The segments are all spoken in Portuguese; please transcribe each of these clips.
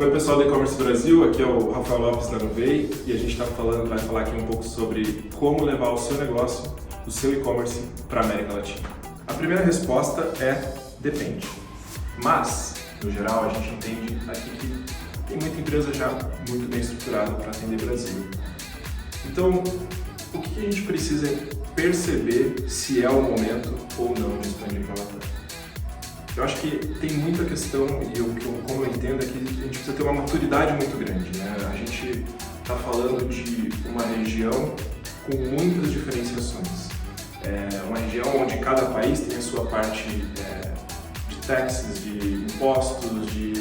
Oi pessoal do E-Commerce Brasil, aqui é o Rafael Lopes da Nuvei e a gente vai falar aqui um pouco sobre como levar o seu negócio, o seu e-commerce para a América Latina. A primeira resposta é depende, mas no geral a gente entende aqui que tem muita empresa já muito bem estruturada para atender o Brasil. Então, o que a gente precisa perceber se é o momento ou não de expandir para lá? Eu acho que tem muita questão, e como eu entendo, é que a gente precisa ter uma maturidade muito grande, né? A gente está falando de uma região com muitas diferenciações. Uma região onde cada país tem a sua parte de taxes, de impostos, de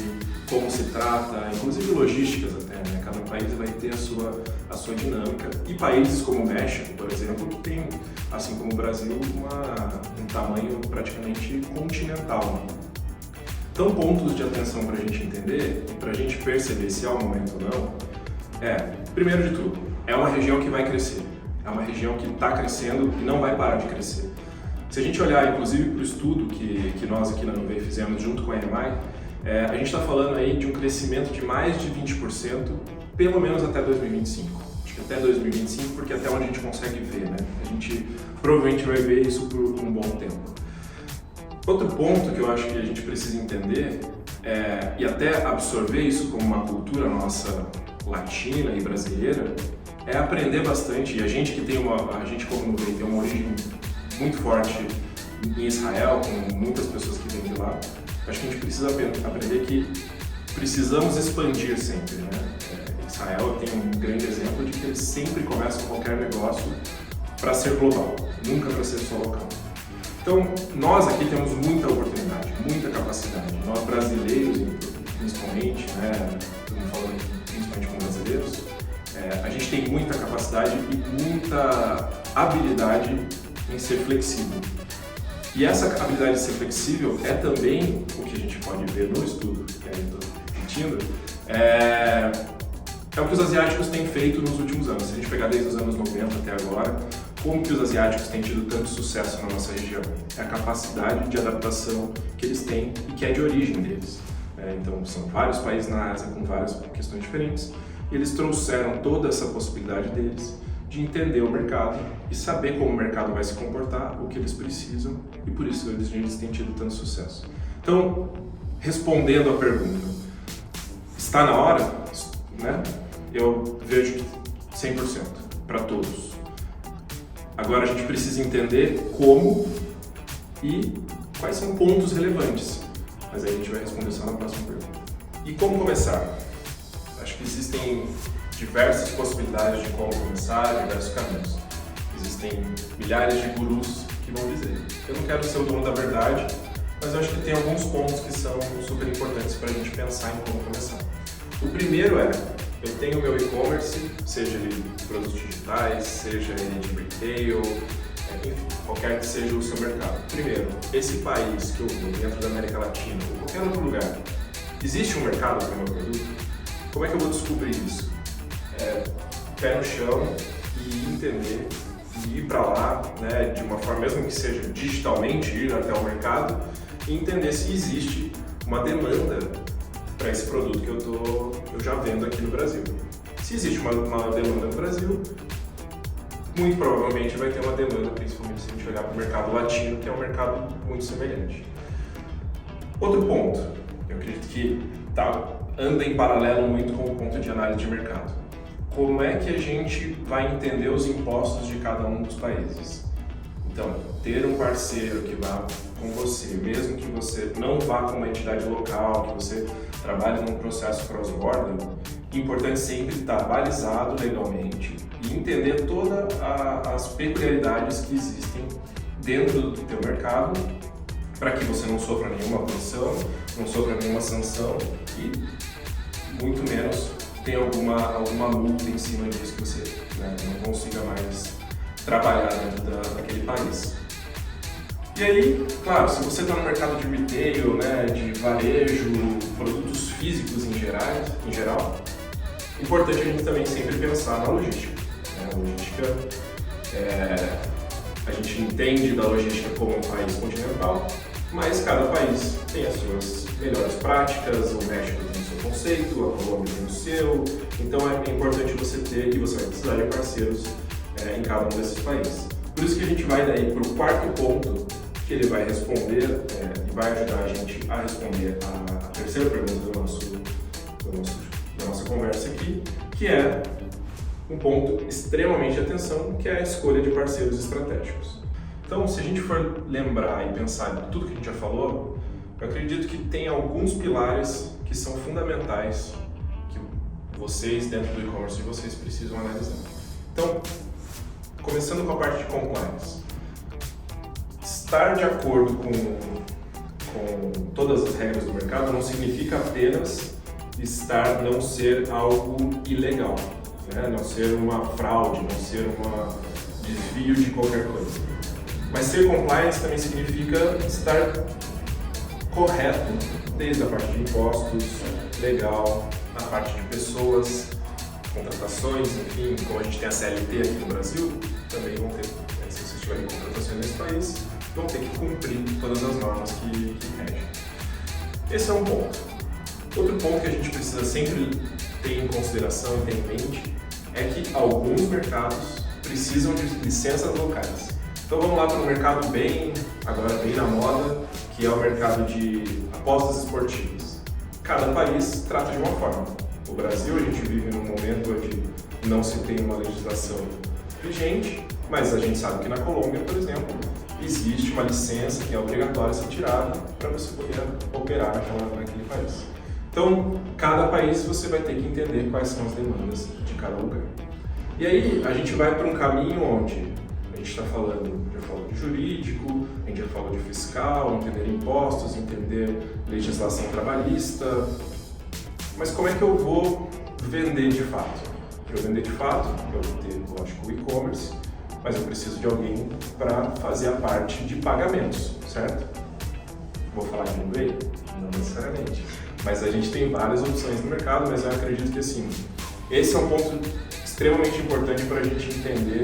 como se trata, inclusive logísticas até, né? Cada país vai ter a sua dinâmica. E países como o México, por exemplo, que tem, assim como o Brasil, um tamanho praticamente continental. Então, pontos de atenção para a gente entender e para a gente perceber se é o momento ou não, primeiro de tudo, é uma região que vai crescer. É uma região que está crescendo e não vai parar de crescer. Se a gente olhar, inclusive, para o estudo que nós aqui na Nuvei fizemos junto com a EMI, a gente está falando aí de um crescimento de mais de 20%, pelo menos até 2025. Acho que até 2025, porque até onde a gente consegue ver, né? A gente provavelmente vai ver isso por um bom tempo. Outro ponto que eu acho que a gente precisa entender e até absorver isso como uma cultura nossa latina e brasileira, é aprender bastante. E a gente que a gente como Nuvei tem uma origem muito forte em Israel, com muitas pessoas que vêm de lá, acho que a gente precisa aprender que precisamos expandir sempre, né? Israel tem um grande exemplo de que eles sempre começam qualquer negócio para ser global, nunca para ser só local. Então, nós aqui temos muita oportunidade, muita capacidade. Nós brasileiros, principalmente, né? Estamos falando principalmente com brasileiros, a gente tem muita capacidade e muita habilidade em ser flexível. E essa habilidade de ser flexível é também o que a gente pode ver no estudo, que eu estou repetindo, é o que os asiáticos têm feito nos últimos anos. Se a gente pegar desde os anos 90 até agora, como que os asiáticos têm tido tanto sucesso na nossa região? É a capacidade de adaptação que eles têm e que é de origem deles. Então, são vários países na Ásia com várias questões diferentes e eles trouxeram toda essa possibilidade deles de entender o mercado e saber como o mercado vai se comportar, o que eles precisam, e por isso eles têm tido tanto sucesso. Então, respondendo à pergunta, está na hora? Né? Eu vejo que 100% para todos. Agora a gente precisa entender como e quais são pontos relevantes, mas aí a gente vai responder só na próxima pergunta. E como começar? Acho que existem diversas possibilidades de como começar, diversos caminhos. Existem milhares de gurus que vão dizer: eu não quero ser o dono da verdade, mas eu acho que tem alguns pontos que são super importantes para a gente pensar em como começar. O primeiro eu tenho o meu e-commerce, seja ele de produtos digitais, seja ele de retail, enfim, qualquer que seja o seu mercado. Primeiro, esse país que eu vou dentro da América Latina ou qualquer outro lugar, existe um mercado para o meu produto? Como é que eu vou descobrir isso? Pé no chão e entender e ir para lá, né, de uma forma, mesmo que seja digitalmente, ir até o mercado e entender se existe uma demanda para esse produto que eu já vendo aqui no Brasil. Se existe uma demanda no Brasil, muito provavelmente vai ter uma demanda, principalmente se a gente olhar para o mercado latino, que é um mercado muito semelhante. Outro ponto, eu acredito que anda em paralelo muito com o ponto de análise de mercado. Como é que a gente vai entender os impostos de cada um dos países? Então, ter um parceiro que vá com você, mesmo que você não vá com uma entidade local, que você trabalhe num processo cross-border, é importante sempre estar balizado legalmente e entender todas as peculiaridades que existem dentro do teu mercado, para que você não sofra nenhuma punição, não sofra nenhuma sanção e muito menos tem alguma multa em cima disso que você não consiga mais trabalhar dentro daquele país. E aí, claro, se você está no mercado de retail, né, de varejo, produtos físicos em geral, é importante a gente também sempre pensar na logística. A logística, a gente entende da logística como um país continental, mas cada país tem as suas melhores práticas, o México tem o seu conceito, a Colômbia tem o seu, então é importante você ter, e você vai precisar de parceiros em cada um desses países. Por isso que a gente vai daí para o quarto ponto, que ele vai responder e vai ajudar a gente a responder a terceira pergunta da nossa conversa aqui, que é um ponto extremamente de atenção, que é a escolha de parceiros estratégicos. Então, se a gente for lembrar e pensar em tudo que a gente já falou, eu acredito que tem alguns pilares que são fundamentais que vocês, dentro do e-commerce de vocês, precisam analisar. Então, começando com a parte de compliance. Estar de acordo com todas as regras do mercado não significa apenas não ser algo ilegal, né? Não ser uma fraude, não ser um desvio de qualquer coisa. Mas ser compliance também significa estar correto, desde a parte de impostos, legal, na parte de pessoas, contratações, enfim, como a gente tem a CLT aqui no Brasil, também vão ter, se vocês tiverem contratações nesse país, vão ter que cumprir todas as normas que regem. Esse é um ponto. Outro ponto que a gente precisa sempre ter em consideração e ter em mente é que alguns mercados precisam de licenças locais. Então vamos lá para um mercado agora bem na moda, que é o mercado de apostas esportivas. Cada país trata de uma forma. No Brasil a gente vive num momento onde não se tem uma legislação vigente, mas a gente sabe que na Colômbia, por exemplo, existe uma licença que é obrigatória ser tirada para você poder operar naquele país. Então, cada país você vai ter que entender quais são as demandas de cada lugar. E aí a gente vai para um caminho onde a gente já falou de jurídico, a gente já falou de fiscal, entender impostos, entender legislação trabalhista. Mas como é que eu vou vender de fato? Para eu vender de fato, eu vou ter, lógico, o e-commerce, mas eu preciso de alguém para fazer a parte de pagamentos, certo? Vou falar de eBay? Não necessariamente. Mas a gente tem várias opções no mercado, mas eu acredito que assim, esse é um ponto extremamente importante para a gente entender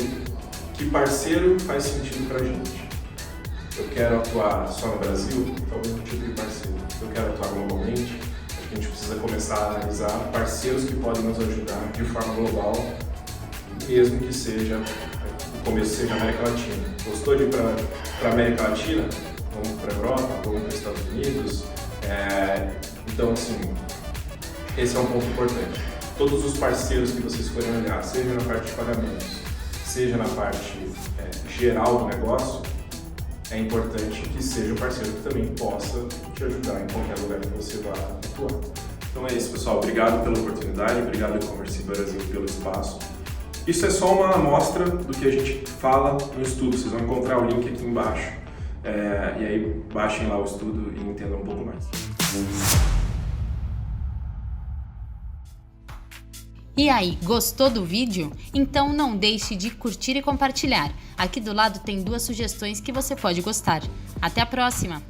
que parceiro faz sentido para a gente. Eu quero atuar só no Brasil? Talvez um tipo de parceiro. Eu quero atuar globalmente? Acho que a gente precisa começar a analisar parceiros que podem nos ajudar de forma global, mesmo que o começo seja a América Latina. Gostou de ir para a América Latina? Vamos para a Europa, vamos para os Estados Unidos. Então, assim, esse é um ponto importante. Todos os parceiros que vocês forem olhar, seja na parte de pagamentos, seja na parte geral do negócio, é importante que seja um parceiro que também possa te ajudar em qualquer lugar que você vá atuar. Então é isso, pessoal. Obrigado pela oportunidade, obrigado e-commerce Brasil pelo espaço. Isso é só uma amostra do que a gente fala no estudo. Vocês vão encontrar o link aqui embaixo. E aí baixem lá o estudo e entendam um pouco mais. E aí, gostou do vídeo? Então não deixe de curtir e compartilhar. Aqui do lado tem 2 sugestões que você pode gostar. Até a próxima!